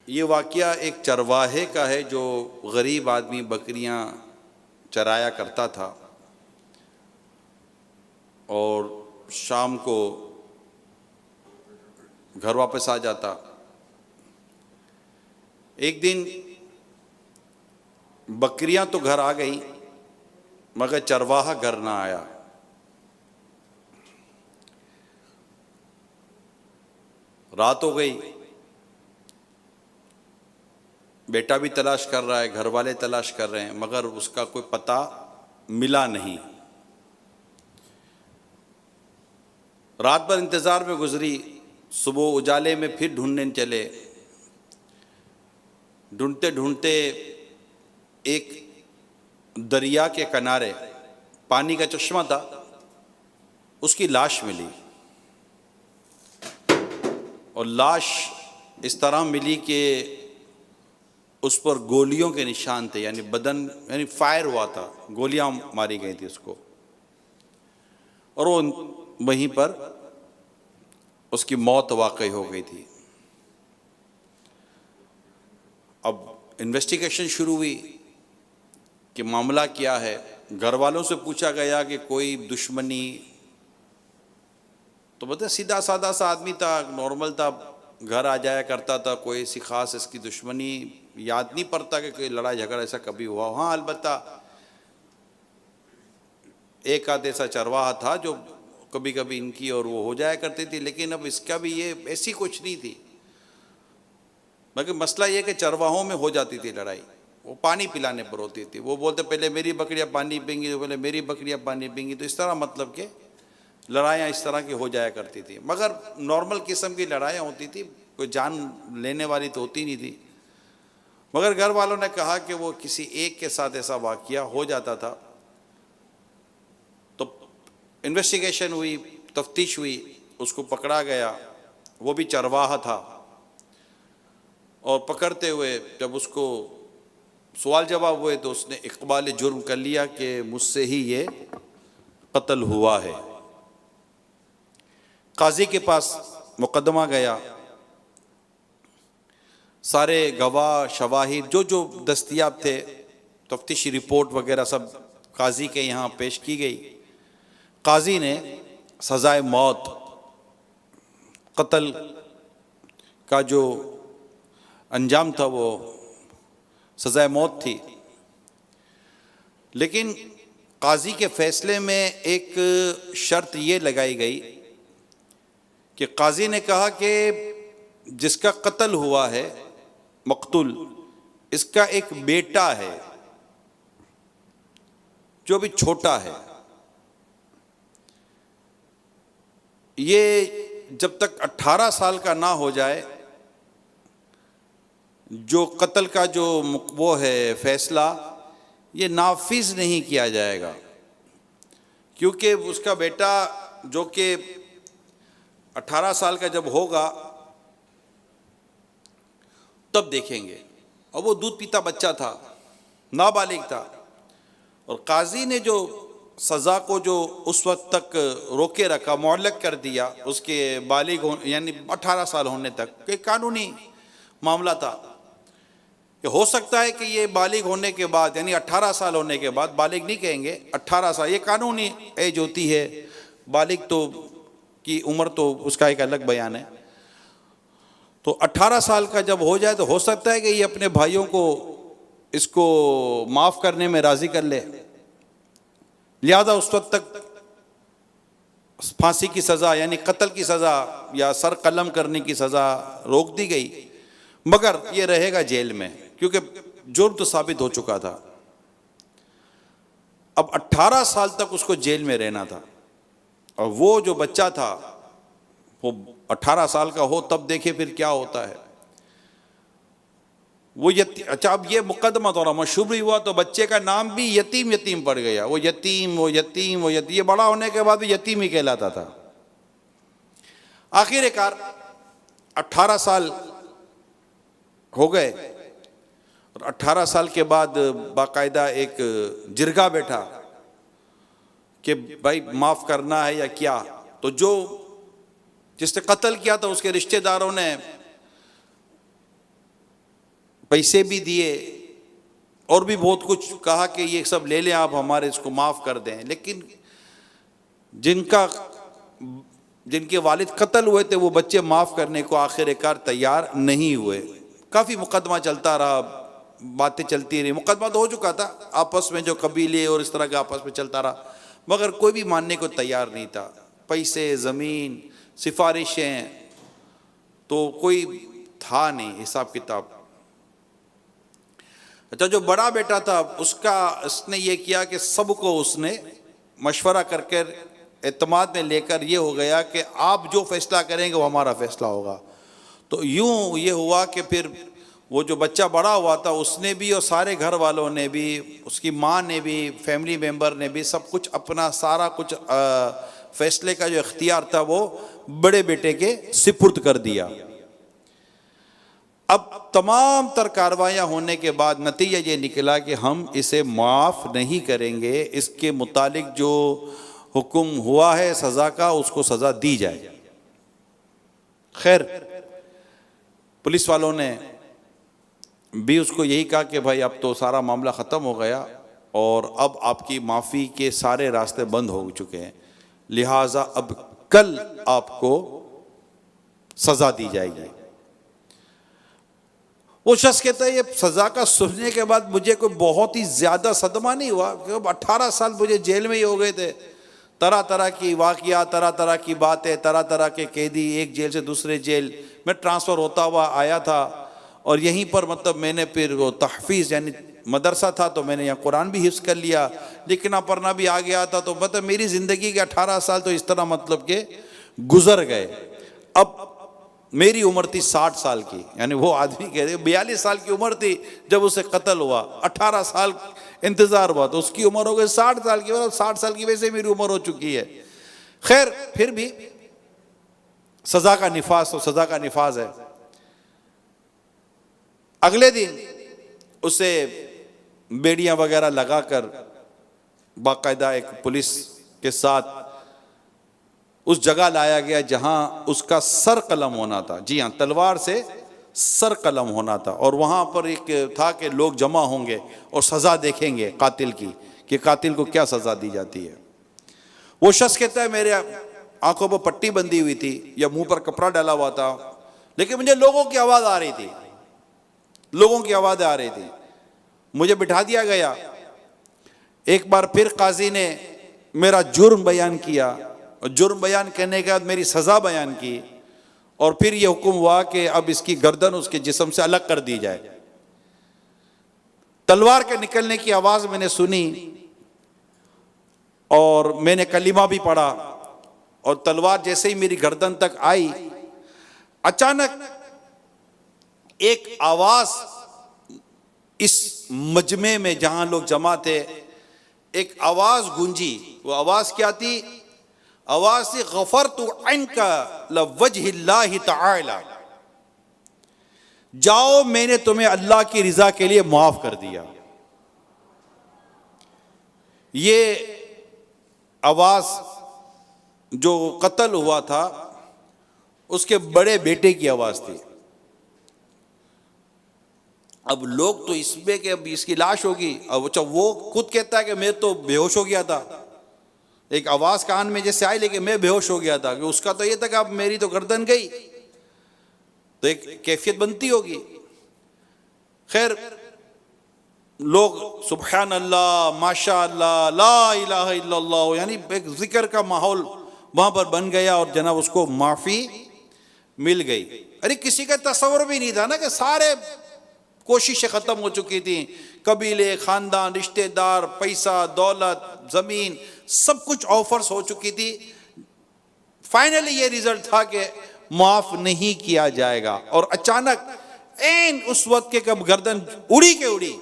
ये वाक़या एक चरवाहे का है जो गरीब आदमी बकरियां चराया करता था और शाम को घर वापस आ जाता। एक दिन बकरियां तो घर आ गई मगर चरवाहा घर ना आया। रात हो गई, बेटा भी तलाश कर रहा है, घर वाले तलाश कर रहे हैं, मगर उसका कोई पता मिला नहीं। रात भर इंतज़ार में गुजरी, सुबह उजाले में फिर ढूंढने चले। ढूंढते ढूंढते एक दरिया के किनारे पानी का चश्मा था, उसकी लाश मिली। और लाश इस तरह मिली कि उस पर गोलियों के निशान थे, यानी बदन यानी फायर हुआ था, गोलियां मारी गई थी उसको, और वो वहीं पर उसकी मौत वाकई हो गई थी। अब इन्वेस्टिगेशन शुरू हुई कि मामला क्या है। घर वालों से पूछा गया कि कोई दुश्मनी, तो बता सीधा साधा सा आदमी था, नॉर्मल था, घर आ जाया करता था, कोई ऐसी खास इसकी दुश्मनी याद नहीं पड़ता कि कोई लड़ाई झगड़ा ऐसा कभी हुआ। हाँ, अलबत्ता एक आध ऐसा चरवाहा था जो कभी कभी इनकी और वो हो जाया करती थी, लेकिन अब इसका भी ये ऐसी कुछ नहीं थी। मगर मसला ये कि चरवाहों में हो जाती थी लड़ाई, वो पानी पिलाने पर होती थी। वो बोलते पहले मेरी बकरियां पानी पींगी, तो पहले मेरी बकरियां पानी पींगी, तो इस तरह मतलब के लड़ाइयाँ इस तरह की हो जाया करती थी। मगर नॉर्मल किस्म की लड़ाइयाँ होती थी, कोई जान लेने वाली तो होती नहीं थी। मगर घर वालों ने कहा कि वो किसी एक के साथ ऐसा वाक़या हो जाता था। तो इन्वेस्टिगेशन हुई, तफ्तीश हुई, उसको पकड़ा गया। वो भी चरवाहा था, और पकड़ते हुए जब उसको सवाल जवाब हुए तो उसने इकबाल जुर्म कर लिया कि मुझसे ही ये कत्ल हुआ है। काजी के पास मुकदमा गया, सारे गवाह शवाहिद जो जो दस्तयाब थे, तफ्तीशी रिपोर्ट वगैरह सब काजी के यहाँ पेश की गई। काजी ने सज़ाए मौत, कत्ल का जो अंजाम था वो सज़ाए मौत थी। लेकिन काजी के फैसले में एक शर्त ये लगाई गई कि काजी ने कहा कि जिसका कत्ल हुआ है, मकतूल, इसका एक बेटा है जो भी छोटा है। ये जब तक 18 साल का ना हो जाए, जो कत्ल का जो वो है फैसला, ये नाफिज नहीं किया जाएगा, क्योंकि उसका बेटा जो कि 18 साल का जब होगा तब देखेंगे। और वो दूध पीता बच्चा था, नाबालिग था, और काजी ने जो सज़ा को जो उस वक्त तक रोके रखा, मुअल्लक कर दिया उसके बालिग यानी 18 साल होने तक, कि कानूनी मामला था कि हो सकता है कि ये बालिग होने के बाद, यानी 18 साल होने के बाद, बालिग नहीं कहेंगे, 18 साल ये कानूनी एज होती है। बालिग तो की उम्र तो उसका एक अलग बयान है। तो 18 साल का जब हो जाए तो हो सकता है कि ये अपने भाइयों को इसको माफ़ करने में राज़ी कर ले, लिहाजा उस वक्त तक फांसी की सज़ा यानी कत्ल की सज़ा या सर कलम करने की सज़ा रोक दी गई, मगर ये रहेगा जेल में, क्योंकि जुर्म तो साबित हो चुका था। अब 18 साल तक उसको जेल में रहना था, और वो जो बच्चा था वो 18 साल का हो तब देखे फिर क्या होता है। वो अच्छा, अब ये मुकदमा थोड़ा मशहूर ही हुआ तो बच्चे का नाम भी यतीम यतीम पड़ गया। वो यतीम, वो यतीम, वो यतीम, ये बड़ा होने के बाद भी यतीम ही कहलाता था। आखिरकार 18 साल हो गए, और 18 साल के बाद बाकायदा एक जिरगा बैठा कि भाई माफ़ करना है या क्या। तो जो जिसने कत्ल किया था उसके रिश्तेदारों ने पैसे भी दिए और भी बहुत कुछ कहा कि ये सब ले लें आप, हमारे इसको माफ़ कर दें। लेकिन जिनके वालिद कत्ल हुए थे वो बच्चे माफ़ करने को आखिरकार तैयार नहीं हुए। काफ़ी मुकदमा चलता रहा, बातें चलती रही, मुकदमा तो हो चुका था आपस में, जो कबीले और इस तरह का आपस में चलता रहा, मगर कोई भी मानने को तैयार नहीं था। पैसे, ज़मीन, सिफारिशें, तो कोई था नहीं हिसाब किताब। अच्छा, जो बड़ा बेटा था उसने ये किया कि सबको उसने मशवरा करके एतमाद में लेकर ये हो गया कि आप जो फैसला करेंगे वो हमारा फैसला होगा। तो यूं ये हुआ कि फिर वो जो बच्चा बड़ा हुआ था उसने भी और सारे घर वालों ने भी, उसकी माँ ने भी, फैमिली मेम्बर ने भी, सब कुछ अपना सारा कुछ फैसले का जो इख्तियार था वो बड़े बेटे के सिपुर्द कर दिया। अब तमाम तर कार्रवाइयाँ होने के बाद नतीजा ये निकला कि हम इसे माफ़ नहीं करेंगे, इसके मुतालिक जो हुक्म हुआ है सज़ा का उसको सज़ा दी जाए। खैर, पुलिस वालों ने भी उसको यही कहा कि भाई अब तो सारा मामला ख़त्म हो गया और अब आपकी माफ़ी के सारे रास्ते बंद हो चुके हैं, लिहाजा अब कल आपको सज़ा दी जाएगी। वो शख्स कहता है ये सज़ा का सुनने के बाद मुझे कोई बहुत ही ज़्यादा सदमा नहीं हुआ, क्योंकि 18 साल मुझे जेल में ही हो गए थे। तरह तरह की वाक़िया, तरह तरह की बातें, तरह तरह के कैदी एक जेल से दूसरे जेल में ट्रांसफ़र होता हुआ आया था। और यहीं पर मतलब मैंने फिर वो तहफ़ीज़ यानी मदरसा था तो मैंने यहाँ कुरान भी हिफ्ज़ कर लिया, लिखना पढ़ना भी आ गया था। तो मतलब मेरी ज़िंदगी के 18 साल तो इस तरह मतलब के गुज़र गए। अब मेरी उम्र थी 60 साल की, यानी वो आदमी कह रहे 42 साल की उम्र थी जब उसे कत्ल हुआ, 18 साल इंतज़ार हुआ, तो उसकी उम्र हो गई 60 साल की। मतलब 60 साल की वैसे मेरी उम्र हो चुकी है। खैर, फिर भी सज़ा का निफाज तो सज़ा का निफाज है। अगले दिन उसे बेड़ियां वगैरह लगाकर बाकायदा एक पुलिस के साथ उस जगह लाया गया जहां उसका सर कलम होना था। जी हाँ, तलवार से सर कलम होना था। और वहां पर एक था कि लोग जमा होंगे और सज़ा देखेंगे कातिल की, कि कातिल को क्या सज़ा दी जाती है। वो शख्स कहता है मेरे आंखों पर पट्टी बंधी हुई थी या मुंह पर कपड़ा डाला हुआ था, लेकिन मुझे लोगों की आवाज़ आ रही थी, लोगों की आवाज़ आ रही थी। मुझे बिठा दिया गया। एक बार फिर काजी ने मेरा जुर्म बयान किया और जुर्म बयान करने के बाद मेरी सज़ा बयान की और फिर यह हुक्म हुआ कि अब इसकी गर्दन उसके जिस्म से अलग कर दी जाए। तलवार के निकलने की आवाज़ मैंने सुनी और मैंने कलीमा भी पढ़ा और तलवार जैसे ही मेरी गर्दन तक आई, अचानक एक आवाज़ इस मजमे में जहां लोग जमा थे, एक आवाज़ गूंजी। वो आवाज़ क्या थी? आवाज़ थी गफ़रतु अन्का लिवज्हिल्लाहि तआला, जाओ मैंने तुम्हें अल्लाह की रिज़ा के लिए माफ़ कर दिया। ये आवाज़ जो कत्ल हुआ था उसके बड़े बेटे की आवाज़ थी। अब लोग तो इसमें कि अब इसकी लाश होगी, अब वो खुद कहता है कि मैं तो बेहोश हो गया था, एक आवाज़ कान में जैसे आई लेकिन मैं बेहोश हो गया था। कि उसका तो ये था कि अब मेरी तो गर्दन गई, तो एक कैफियत बनती होगी। खैर, लोग सुबहान अल्लाह, माशा अल्लाह, ला इलाहा इल्लल्लाह, यानी एक जिक्र का माहौल वहाँ पर बन गया और जनाब उसको माफ़ी मिल गई। अरे किसी का तस्वर भी नहीं था ना कि सारे कोशिशें ख़त्म हो चुकी थी, कबीले, ख़ानदान, रिश्तेदार, पैसा, दौलत, ज़मीन, सब कुछ ऑफर्स हो चुकी थी। फाइनली ये रिजल्ट था कि माफ़ नहीं किया जाएगा। और अचानक ऐन उस वक्त के कब गर्दन उड़ी के उड़ी,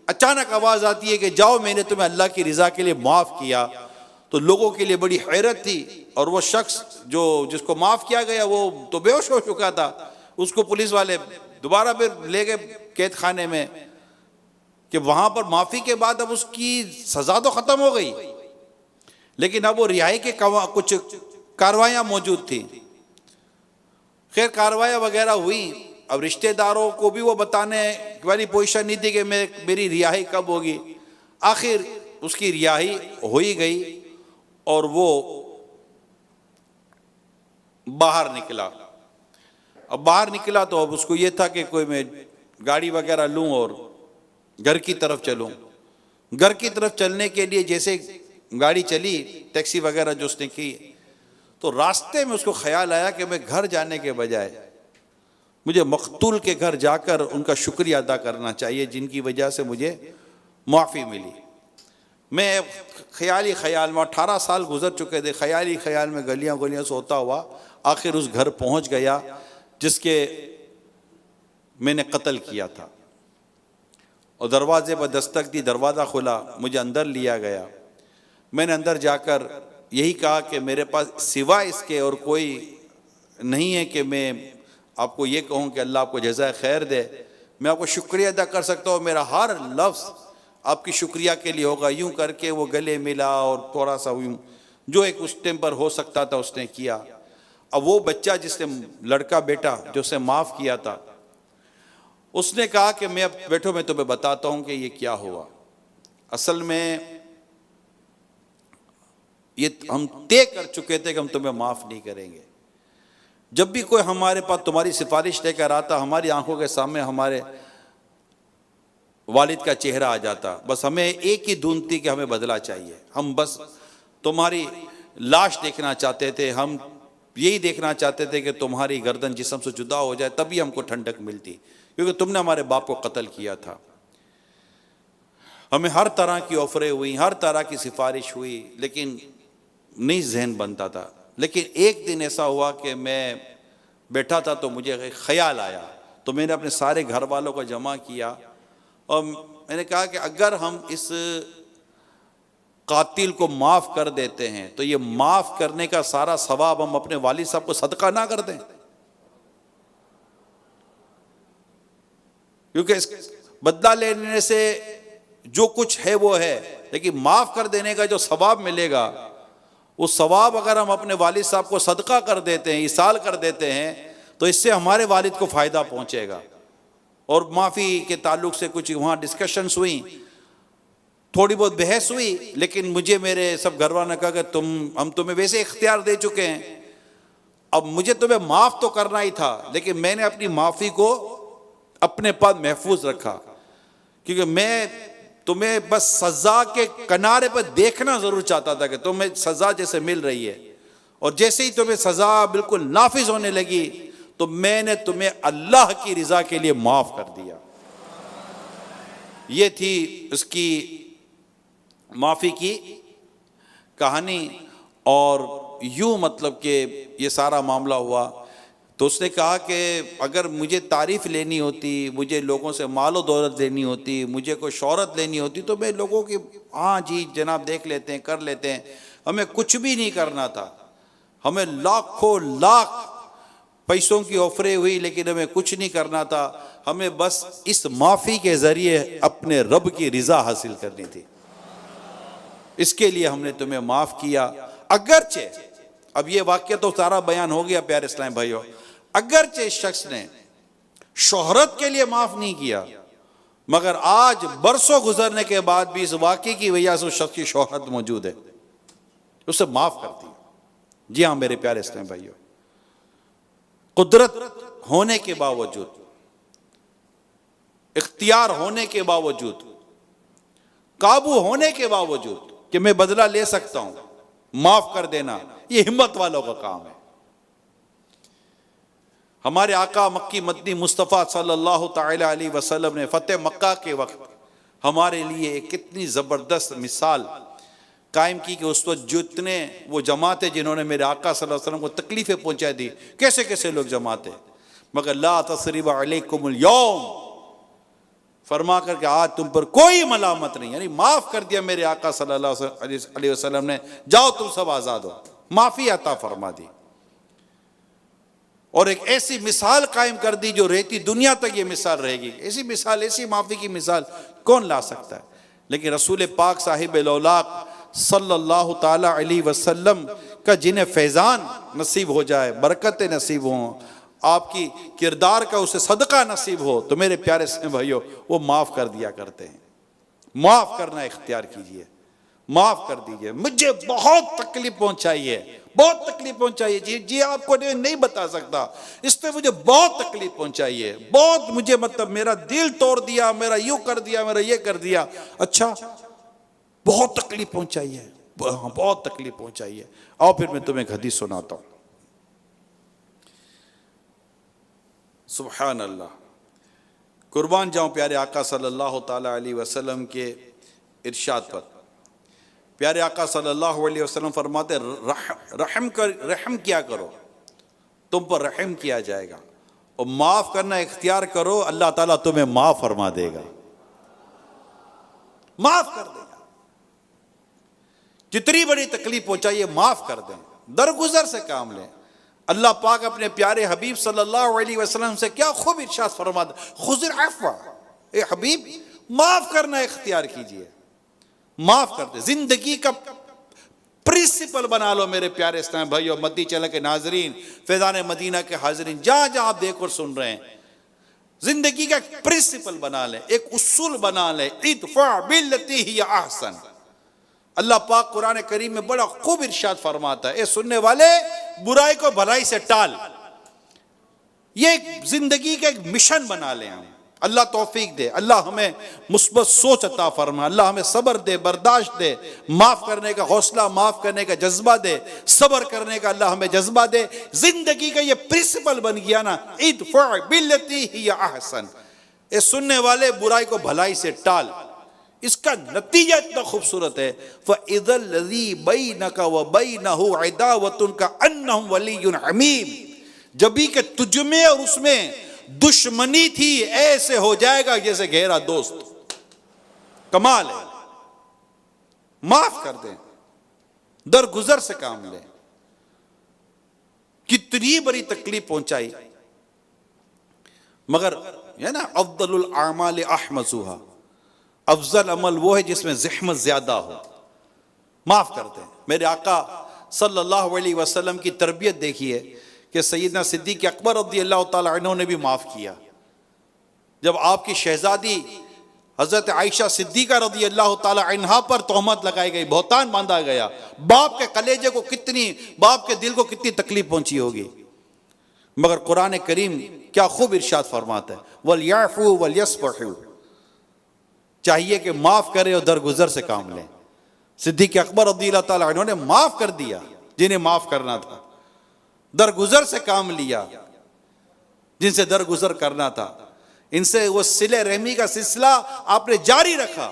अचानक आवाज़ आती है कि जाओ मैंने तुम्हें अल्लाह की रज़ा के लिए माफ़ किया। तो लोगों के लिए बड़ी हैरत थी। और वो शख्स जिसको माफ़ किया गया वो तो बेहोश हो चुका था, उसको पुलिस वाले दोबारा फिर ले गए कैद खाने में कि वहाँ पर माफ़ी के बाद अब उसकी सज़ा तो ख़त्म हो गई, लेकिन अब वो रिहाई के कुछ कार्रवाइयाँ मौजूद थी। खैर, कार्रवाइयाँ वगैरह हुई। अब रिश्तेदारों को भी वो बताने वाली पोजीशन नहीं थी कि मेरी रिहाई कब होगी। आखिर उसकी रिहाई हो ही गई और वो बाहर निकला। अब बाहर निकला तो अब उसको ये था कि कोई मैं गाड़ी वगैरह लूं और घर की तरफ चलूं। घर की तरफ चलने के लिए जैसे गाड़ी चली, टैक्सी वगैरह जो उसने की, तो रास्ते में उसको ख्याल आया कि मैं घर जाने के बजाय मुझे मकतूल के घर जाकर उनका शुक्रिया अदा करना चाहिए जिनकी वजह से मुझे माफ़ी मिली। मैं ख्याल में 18 साल गुजर चुके थे, ख्याल में गलियां गलियां से होता हुआ आखिर उस घर पहुंच गया जिसके मैंने कत्ल किया था। और दरवाजे पर दस्तक दी, दरवाज़ा खुला, मुझे अंदर लिया गया। मैंने अंदर जाकर यही कहा कि मेरे पास सिवाय इसके और कोई नहीं है कि मैं आपको ये कहूँ कि अल्लाह आपको जज़ाए खैर दे। मैं आपको शुक्रिया अदा कर सकता हूँ, मेरा हर लफ्ज़ आपकी शुक्रिया के लिए होगा। यूं करके वो गले मिला और थोड़ा सा यूं जो एक उस टाइम पर हो सकता था उसने किया। अब वो बच्चा जिसने, लड़का बेटा जो उसे माफ़ किया था, उसने कहा कि मैं अब बैठो मैं तुम्हें बताता हूँ कि ये क्या हुआ। असल में ये हम तय कर चुके थे कि हम तुम्हें माफ़ नहीं करेंगे। जब भी कोई हमारे पास तुम्हारी सिफारिश लेकर आता, हमारी आंखों के सामने हमारे वालिद का चेहरा आ जाता। बस हमें एक ही धुन थी कि हमें बदला चाहिए। हम बस तुम्हारी लाश देखना चाहते थे, हम यही देखना चाहते थे कि तुम्हारी गर्दन जिस्म से जुदा हो जाए, तभी हमको ठंडक मिलती, क्योंकि तुमने हमारे बाप को कत्ल किया था। हमें हर तरह की ऑफरें हुई, हर तरह की सिफारिश हुई, लेकिन नहीं जहन बनता था। लेकिन एक दिन ऐसा हुआ कि मैं बैठा था तो मुझे ख्याल आया, तो मैंने अपने सारे घर वालों को जमा किया और मैंने कहा कि अगर हम इस कातिल को माफ़ कर देते हैं तो ये माफ़ करने का सारा सवाब हम अपने वालिद साहब को सदका ना कर दें, क्योंकि इस बदला लेने से जो कुछ है वो है, लेकिन माफ़ कर देने का जो सवाब मिलेगा, वो सवाब अगर हम अपने वालिद साहब को सदका कर देते हैं, इसाल कर देते हैं, तो इससे हमारे वालिद को फ़ायदा पहुंचेगा। और माफ़ी के ताल्लुक से कुछ वहाँ डिस्कशंस हुई, थोड़ी बहुत बहस हुई, लेकिन मुझे मेरे सब घरवालों ने कहा कि हम तुम्हें वैसे इख्तियार दे चुके हैं, अब मुझे तुम्हें माफ़ तो करना ही था, लेकिन मैंने अपनी माफ़ी को अपने पास महफूज रखा, क्योंकि मैं तुम्हें बस सज़ा के किनारे पर देखना ज़रूर चाहता था कि तुम्हें सज़ा जैसे मिल रही है, और जैसे ही तुम्हें सज़ा बिल्कुल नाफिज होने लगी तो मैंने तुम्हें अल्लाह की रज़ा के लिए माफ़ कर दिया। ये थी उसकी माफ़ी की कहानी। और यूँ मतलब कि ये सारा मामला हुआ। तो उसने कहा कि अगर मुझे तारीफ़ लेनी होती, मुझे लोगों से मालो दौलत लेनी होती, मुझे कोई शोहरत लेनी होती, तो मैं लोगों की हाँ जी जनाब देख लेते हैं, कर लेते हैं, हमें कुछ भी नहीं करना था। हमें लाखों लाख पैसों की ऑफरें हुई, लेकिन हमें कुछ नहीं करना था। हमें बस इस माफ़ी के ज़रिए अपने रब की रज़ा हासिल करनी थी, इसके लिए हमने तुम्हें माफ़ किया। अगरचे अब ये वाक्य तो सारा बयान हो गया प्यारे इस्लाम भाइयों, अगरचे इस शख्स ने शोहरत के लिए माफ़ नहीं किया, मगर आज बरसों गुजरने के बाद भी इस वाक़े की वजह से उस शख्स की शोहरत मौजूद है, उसे माफ़ कर दी। जी हाँ मेरे प्यारे इस्लाम भाइयों, कुदरत होने के बावजूद, इख्तियार होने के बावजूद, काबू होने के बावजूद कि मैं बदला ले सकता हूं, माफ कर देना ये हिम्मत वालों का काम है। हमारे आका मक्की मदनी मुस्तफ़ा सल्लल्लाहु ताला अलैहि वसल्लम ने फतेह मक्का के वक्त हमारे लिए एक कितनी ज़बरदस्त मिसाल कायम की कि उस वक्त जितने वो जमातें जिन्होंने मेरे आका सल्लल्लाहु अलैहि वसल्लम को तकलीफ़ें पहुँचा दी, कैसे कैसे लोग जमाते, मगर ला तसरीबा अलैकुमुल यौम फरमा करके आज तुम पर कोई मलामत नहीं, यानी माफ़ कर दिया मेरे आका सल्लल्लाहु अलैहि वसल्लम ने, जाओ तुम सब आज़ाद हो, माफ़ी अता फरमा दी। और एक ऐसी मिसाल कायम कर दी जो रहती दुनिया तक ये मिसाल रहेगी। ऐसी मिसाल, ऐसी माफ़ी की मिसाल कौन ला सकता है? लेकिन रसूल पाक साहिब लौलाक सल्लल्लाहु ताला अलैहि वसल्लम का जिन्हें फैज़ान नसीब हो जाए, बरकतें नसीब हों, आपकी किरदार का उसे सदका नसीब हो, तो मेरे प्यारे से भाइयों वो माफ़ कर दिया करते हैं। माफ़ करना इख्तियार कीजिए, माफ़ कर दीजिए। मुझे बहुत तकलीफ पहुंचाई है, बहुत तकलीफ पहुंचाई है जी, जी आपको नहीं बता सकता, इसने मुझे बहुत तकलीफ पहुंचाई है, बहुत मुझे मतलब मेरा दिल तोड़ दिया, मेरा यूं कर दिया, मेरा ये कर दिया। अच्छा, बहुत तकलीफ पहुंचाई है, बहुत तकलीफ पहुंचाई है। आओ फिर मैं तुम्हें एक हदीस सुनाता हूं। सुभान अल्लाह, कुर्बान जाऊं प्यारे आका सल्लल्लाहु ताला अलैहि वसल्लम के इरशाद पर। प्यारे आका सल्लल्लाहु अलैहि वसल्लम फरमाते, रहम किया करो, तुम पर रहम किया जाएगा, और माफ करना इख्तियार करो, अल्लाह ताला तुम्हें माफ फरमा देगा, माफ कर देगा। जितनी बड़ी तकलीफ पहुंचाइए माफ कर दें, दरगुजर से काम लें। अल्लाह पाक अपने प्यारे हबीब सल्लल्लाहु अलैहि वसल्लम से क्या खूब इरशाद फरमाते, खुज़िल अफ़्वा, ए हबीब माफ करना इख्तियार कीजिए, माफ कर दे। जिंदगी का प्रिंसिपल बना लो मेरे प्यारे इस्लाम भाइयों, मद्दी चैनल के नाजरीन, फैज़ान मदीना के हाजरीन, जहां जहां आप देख और सुन रहे हैं, जिंदगी का एक प्रिंसिपल बना लें, एक उसूल बना लें, इदफ़ा बिल्लती हिय अहसन। अल्लाह पाक कुरान करीम में बड़ा खूब इरशाद फरमाता है, ए सुनने वाले बुराई को भलाई से टाल। ये एक जिंदगी का एक मिशन बना लें हम। अल्लाह तौफीक दे, अल्लाह हमें मुस्बत सोच अता फरमा, अल्लाह हमें सब्र दे, बर्दाश्त दे, माफ करने का हौसला, माफ करने का जज्बा दे, सब्र करने का अल्लाह हमें जज्बा दे। जिंदगी का ये प्रिंसिपल बन गया ना, इदफ़ा बिल्लती हिय अहसन, ए सुनने वाले बुराई को भलाई से टाल। इसका नतीजा इतना खूबसूरत है, फ़इज़ल लज़ी बैनका व बैनहु अदावतुन कअन्नहु वलियुन हमीम, जब भी कि तुझ में और उसमें दुश्मनी थी, ऐसे हो जाएगा जैसे गहरा दोस्त। कमाल है, माफ कर दें, दरगुजर से काम लें। कितनी बड़ी तकलीफ पहुंचाई, मगर है ना, अफ़ज़लुल आमाल अहमज़ुहा, अफजल अमल वो है जिसमें ज़हमत ज्यादा हो। माफ कर दें। मेरे आका सल्लल्लाहु अलैहि वसल्लम की तरबियत देखिए कि सैयदना सिद्दीक़ अकबर रज़ियल्लाहु ताला अन्हु ने भी माफ़ किया। जब आपकी शहजादी हज़रत आयशा सिद्दीक़ा रज़ियल्लाहु ताला अन्हा पर तोहमत लगाई गई, बहुतान बांधा गया, बाप के कलेजे को कितनी, बाप के दिल को कितनी तकलीफ पहुंची होगी, मगर कुरान करीम क्या खूब इरशाद फरमाता है, वलयाफ़ू वलयस्फ़हू, चाहिए कि माफ़ करें और दरगुजर से काम लें। सिद्दीक़ अकबर रज़ियल्लाहु ताला अन्हु ने माफ़ कर दिया जिन्हें माफ़ करना था, दरगुजर से काम लिया जिनसे दरगुजर करना था, इनसे वो सिले रहमी का सिलसिला आपने जारी रखा।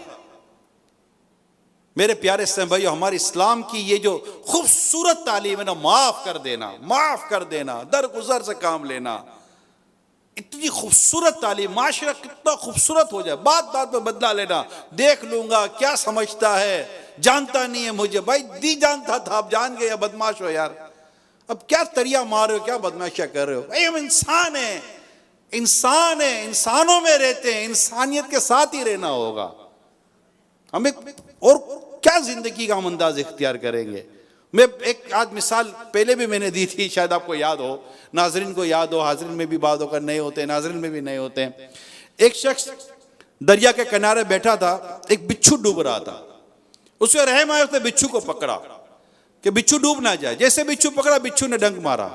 मेरे प्यारे से भाइयों, हमारे इस्लाम की ये जो खूबसूरत तालीम है ना, माफ़ कर देना, माफ़ कर देना, दरगुजर से काम लेना, इतनी खूबसूरत तालीम, माशरा कितना खूबसूरत हो जाए। बात बात में बदला लेना, देख लूंगा क्या समझता है, जानता नहीं है मुझे, भाई दी जानता था, आप जान गए, बदमाश हो यार, अब क्या तरिया मार रहे हो, क्या बदमाशियां कर रहे हो। भाई हम इंसान हैं, इंसान है, इंसानों में रहते हैं, इंसानियत के साथ ही रहना होगा हमें, और क्या जिंदगी का हम अंदाज इख्तियार करेंगे। मैं एक आध मिसाल पहले भी मैंने दी थी, शायद आपको याद हो, नाजरीन को याद हो, हाजरीन में भी बात होकर नहीं होते, नाजरीन में भी नहीं होते। एक शख्स दरिया के किनारे बैठा था, एक बिच्छू डूब रहा था, उसे रहम आया, उसने बिच्छू को पकड़ा कि बिच्छू डूब ना जाए। जैसे बिच्छू पकड़ा, बिच्छू ने डंक मारा।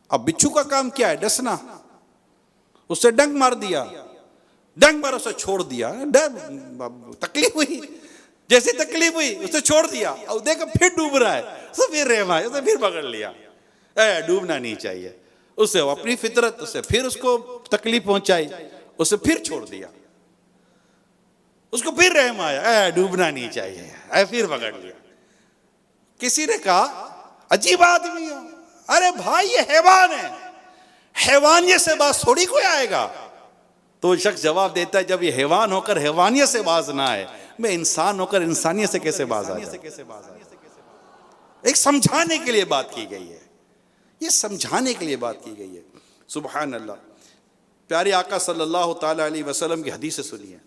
अब बिच्छू का काम क्या है, डसना, उससे डंक मार दिया, डंक मारा, उसे छोड़ दिया, तकलीफ हुई, जैसी तकलीफ हुई उसे छोड़ दिया, और देखो फिर डूब रहा है, उसे फिर रहम आया, उसे फिर पकड़ लिया, डूबना नहीं चाहिए, उसे अपनी फितरत, उसे फिर उसको तकलीफ पहुंचाई, उसे फिर छोड़ दिया, उसको फिर रहम आया, डूबना नहीं चाहिए, फिर पकड़ लिया। किसी ने कहा अजीब आदमी हो, अरे भाई ये हैवान है, हैवानियत से बाज थोड़ी कोई आएगा। तो शख्स जवाब देता है, जब ये हैवान होकर हैवानियत से बाज ना आए, मैं इंसान होकर इंसानियत से कैसे बाज आ जाऊं। एक समझाने के लिए बात की गई है, ये समझाने के लिए बात की गई है। सुभान अल्लाह। प्यारे आका सल्लल्लाहु ताला अलैहि वसल्लम की हदीस सुनिए,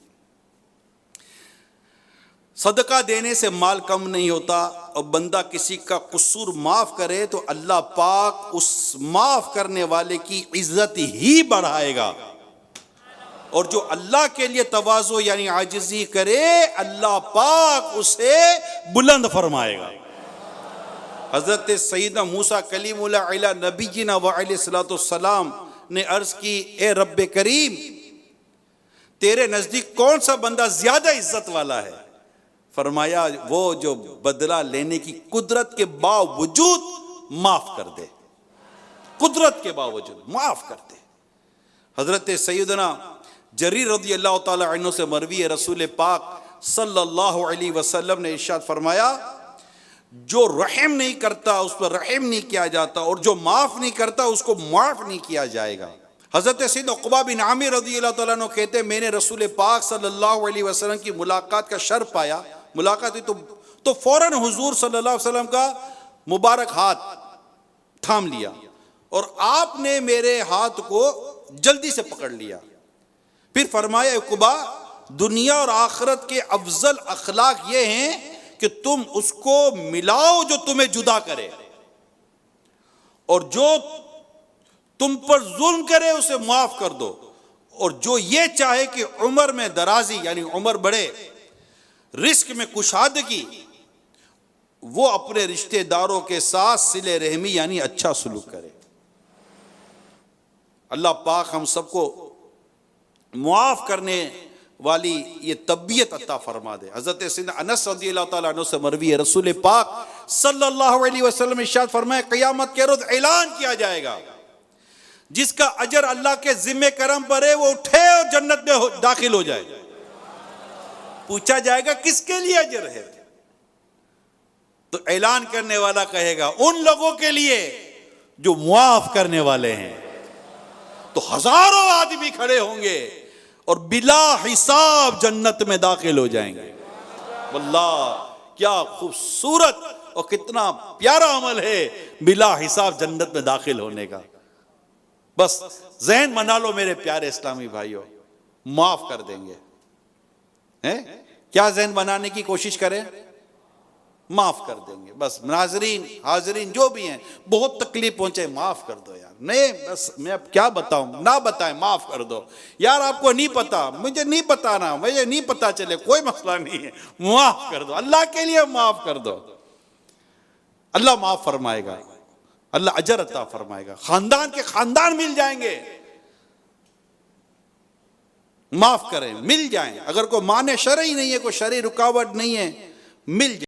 सदका देने से माल कम नहीं होता, और बंदा किसी का कसूर माफ करे तो अल्लाह पाक उस माफ करने वाले की इज्जत ही बढ़ाएगा, और जो अल्लाह के लिए तवाज़ु यानी आजिज़ी करे अल्लाह पाक उसे बुलंद फरमाएगा। हज़रत सैयदना मूसा कलीमुल्लाह अला नबीना व अलैहिस्सलाम ने अर्ज की, ए रब्बे करीम, तेरे नजदीक कौन सा बंदा ज्यादा इज्जत वाला है? फरमाया, वो जो बदला लेने की कुदरत के बावजूद माफ कर दे, कुदरत के बावजूद माफ कर दे। हजरत सैयदना जरीर रज़ी अल्लाह ताला अन्हु से मरवी है, रसूल पाक सल्लल्लाहु अलैहि वसल्लम ने इरशाद फरमाया, जो रहम नहीं करता उस पर रहम नहीं किया जाता, और जो माफ नहीं करता उसको माफ नहीं किया जाएगा। हज़रत सैयद उक़बा बिन आमिर रज़ी अल्लाह ताला अन्हु कहते हैं, मैंने रसूल पाक सल्लल्लाहु अलैहि वसल्लम की मुलाकात का शर्फ पाया। मुलाकात हुई तो फौरन हुजूर सल्लल्लाहु अलैहि वसल्लम का मुबारक हाथ थाम लिया, और आपने मेरे हाथ को जल्दी से पकड़ लिया। फिर फरमाया, उक़बा, दुनिया और आखिरत के अफजल अखलाक ये हैं कि तुम उसको मिलाओ जो तुम्हें जुदा करे, और जो तुम पर जुल्म करे उसे माफ कर दो, और जो ये चाहे कि उम्र में दराजी यानी उम्र बढ़े, रिस्क में कुशादगी, वो अपने रिश्तेदारों के साथ सिले रहमी यानी अच्छा सलूक करे। अल्लाह पाक हम सबको मुआफ करने वाली ये तबीयत अता फरमा दे। हज़रत सैयदना अनस रज़ी अल्लाह ताला अन्हु से मरवी है, रसूल पाक सल्लल्लाहु अलैहि वसल्लम इरशाद फरमाए, क़यामत के रोज़ ऐलान किया जाएगा, जिसका अजर अल्लाह के जिम्मे करम पर है वो उठे और जन्नत में दाखिल हो जाए। पूछा जाएगा किसके लिए अजर है, तो ऐलान करने वाला कहेगा उन लोगों के लिए जो मुआफ करने वाले हैं। तो हजारों आदमी खड़े होंगे और बिला हिसाब जन्नत में दाखिल हो जाएंगे। वल्लाह क्या खूबसूरत और कितना प्यारा अमल है बिला हिसाब जन्नत में दाखिल होने का। बस ज़हन बना लो मेरे प्यारे इस्लामी भाइयों, माफ कर देंगे हैं? क्या ज़हन बनाने की कोशिश करें? माफ कर देंगे। बस नाज़रीन हाज़रीन जो भी हैं, बहुत तकलीफ पहुंचे, माफ कर दो यार। नहीं बस मैं अब क्या बताऊं, ना बताएं, माफ कर दो यार। आपको नहीं पता, मुझे नहीं पता, ना मुझे नहीं पता चले, कोई मसला नहीं है, माफ कर दो, अल्लाह के लिए माफ कर दो। अल्लाह माफ फरमाएगा, अल्लाह अजर अता फरमाएगा, खानदान के खानदान मिल जाएंगे। माफ करें, मिल जाएं। अगर कोई माने शरई नहीं है, कोई शरई रुकावट नहीं है, मिल जाए।